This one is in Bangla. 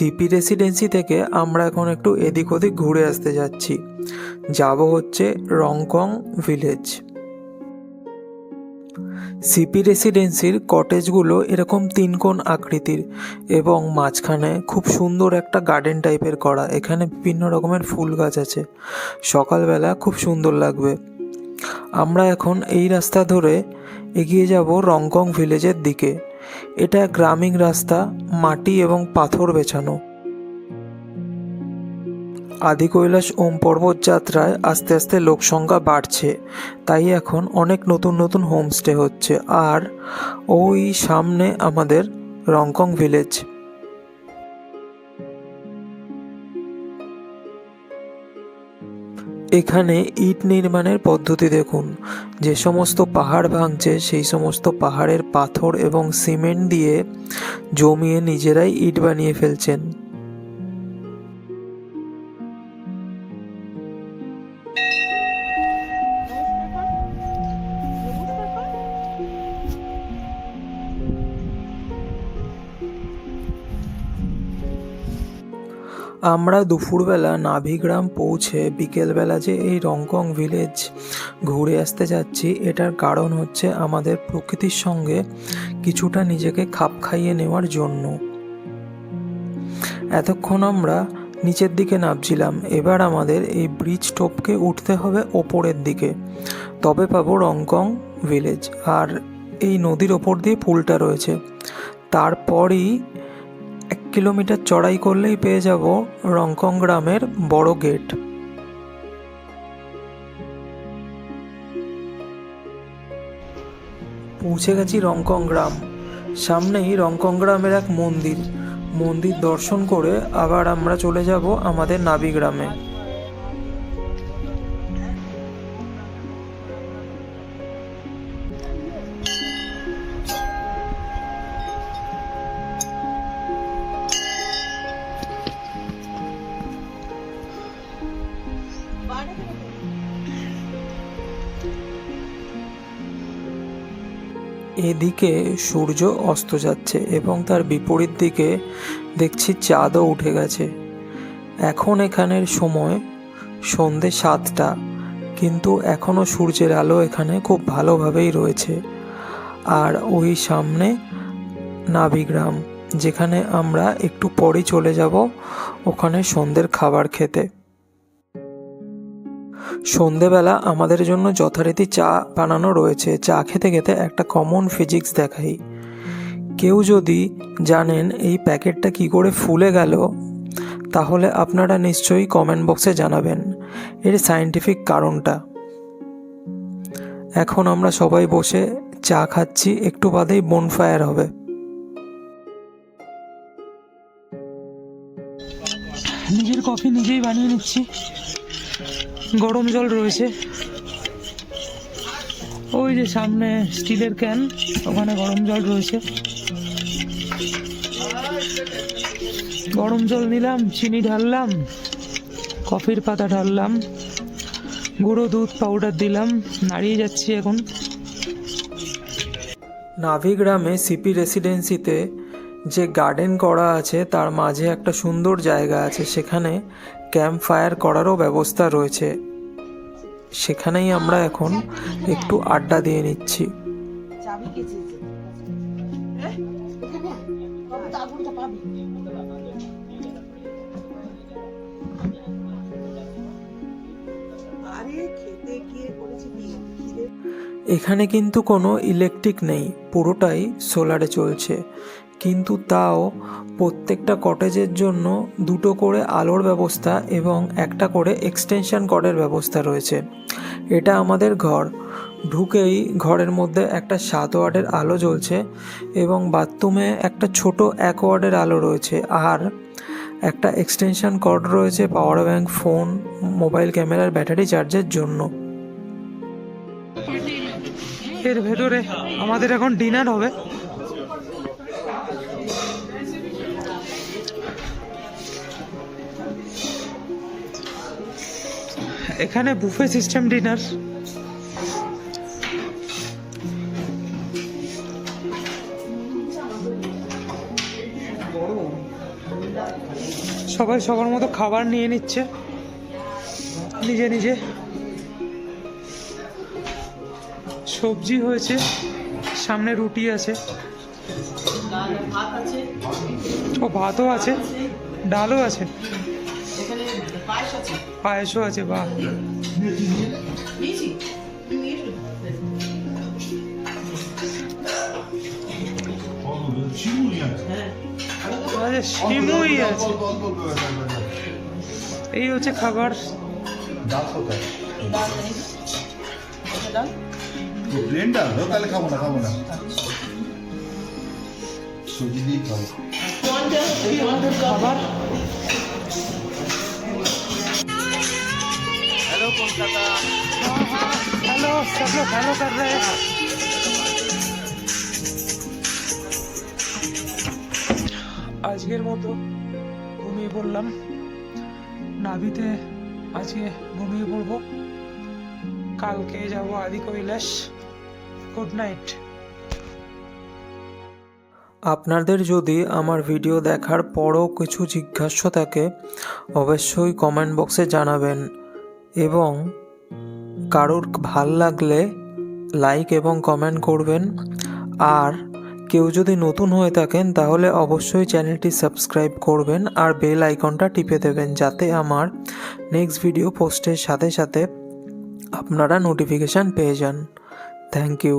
সিপি রেসিডেন্সি থেকে আমরা এখন একটু এদিক ওদিক ঘুরে আসতে যাচ্ছি। যাব হচ্ছে রংকং ভিলেজ। সিপি রেসিডেন্সির কটেজগুলো এরকম তিন কোণ আকৃতির এবং মাঝখানে খুব সুন্দর একটা গার্ডেন টাইপের করা। এখানে বিভিন্ন রকমের ফুল গাছ আছে, সকালবেলা খুব সুন্দর লাগবে। আমরা এখন এই রাস্তা ধরে এগিয়ে যাব রংকং ভিলেজের দিকে। এটা গ্রামীণ রাস্তা, মাটি এবং পাথর বেছানো। আদি কৈলাস ওম পর্বত যাত্রায় আস্তে আস্তে লোকসংখ্যা বাড়ছে, তাই এখন অনেক নতুন নতুন হোমস্টে হচ্ছে। আর ওই সামনে আমাদের রংকং ভিলেজ। এখানে ইট নির্মাণের পদ্ধতি দেখুন। যে সমস্ত পাহাড় ভাঙছে সেই সমস্ত পাহাড়ের পাথর এবং সিমেন্ট দিয়ে জমিয়ে নিজেরাই ইট বানিয়ে ফেলছেন। আমরা দুপুরবেলা নাভিগ্রাম পৌঁছে বিকেলবেলা যে এই রংকং ভিলেজ ঘুরে আসতে যাচ্ছি, এটার কারণ হচ্ছে আমাদের প্রকৃতির সঙ্গে কিছুটা নিজেকে খাপ খাইয়ে নেওয়ার জন্য। এতক্ষণ আমরা নিচের দিকে নামছিলাম, এবার আমাদের এই ব্রিজ টপকে উঠতে হবে ওপরের দিকে, তবে পাবো রংকং ভিলেজ। আর এই নদীর ওপর দিয়ে পুলটা রয়েছে। তারপরই 1 কিলোমিটার চড়াই করলেই পেয়ে যাব রংকং গ্রামের বড় গেট। পৌঁছে গেছি রংকং গ্রাম। সামনেই রংকং গ্রামের এক মন্দির দর্শন করে আবার আমরা চলে যাব আমাদের নাভিগ্রামে। এদিকে সূর্য অস্ত যাচ্ছে এবং তার বিপরীত দিকে দেখছি চাঁদও উঠে গেছে। এখন এখানের সময় সন্ধে 7টা, কিন্তু এখনও সূর্যের আলো এখানে খুব ভালোভাবেই রয়েছে। আর ওই সামনে নাভিগ্রাম, যেখানে আমরা একটু পরেই চলে যাব ওখানে সন্ধ্যের খাবার খেতে। সন্ধেবেলা আমাদের জন্য যথারীতি চা বানানো রয়েছে। চা খেতে খেতে একটা কমন ফিজিক্স দেখাই। কেউ যদি জানেন এই প্যাকেটটা কি করে ফুলে গেল, তাহলে আপনারা নিশ্চয়ই কমেন্ট বক্সে জানাবেন এর সায়েন্টিফিক কারণটা। এখন আমরা সবাই বসে চা খাচ্ছি, একটু বাদেই বনফায়ার হবে। নিজের কফি নিজেই বানিয়ে নিচ্ছি। গরম জল রয়েছে, ওই যে সামনে স্টিলের ক্যান, ওখানে গরম জল রয়েছে। গরম জল নিলাম, চিনি ঢাললাম, কফির পাতা ঢাললাম, গুঁড়ো দুধ পাউডার দিলাম, নাড়িয়ে যাচ্ছি এখন। নাভিগ্রামে সিপি রেসিডেন্সিতে যে গার্ডেন করা আছে তার মাঝে একটা সুন্দর জায়গা আছে, সেখানে ক্যাম্প ফায়ার করারও ব্যবস্থা রয়েছে। সেখানেই আমরা এখন একটু আড্ডা দিয়ে নিচ্ছি। এখানে কিন্তু কোনো ইলেকট্রিক নেই, পুরোটাই সোলারে চলছে, কিন্তু তাও প্রত্যেকটা কটেজের জন্য 2টো করে আলোর ব্যবস্থা এবং একটা করে এক্সটেনশন কর্ডের ব্যবস্থা রয়েছে। এটা আমাদের ঘর। ঢুকেই ঘরের মধ্যে একটা 7 ওয়াটের আলো জ্বলছে এবং বাথরুমে একটা ছোট 1 ওয়াটের আলো রয়েছে। আর একটা এক্সটেনশন কর্ড রয়েছে পাওয়ার ব্যাংক, ফোন, মোবাইল ক্যামেরার ব্যাটারি চার্জের জন্য। এর ভেতরে আমাদের এখন ডিনার হবে। এখানে বুফে সিস্টেম ডিনার। সবাই সবার মতো খাবার নিয়ে নিচ্ছে নিজে নিজে। সবজি হয়েছে, সামনে রুটি আছে, ও ভাতও আছে, ডালও আছে, পায়েসও আছে। বাহ, শিমুই আছে। এই হচ্ছে খাবার। খাবার हेलो कोलकाता। हेलो, सब लोग हेलो कर रहे हैं। আজকের মতো ঘুমিয়ে পড়লাম নাভিতে। আজকে ঘুমিয়ে পড়বো, কালকে যাব আদি কৈলাস। Good night. আপনাদের যদি আমার ভিডিও দেখার পরও কিছু জিজ্ঞাসা থাকে অবশ্যই কমেন্ট বক্সে জানাবেন, এবং কারোর ভাল লাগলে লাইক এবং কমেন্ট করবেন। আর কেউ যদি নতুন হয়ে থাকেন তাহলে অবশ্যই চ্যানেলটি সাবস্ক্রাইব করবেন আর বেল আইকনটা টিপে দেবেন, যাতে আমার নেক্সট ভিডিও পোস্টের সাথে সাথে আপনারা নোটিফিকেশান পেয়ে যান। Thank you.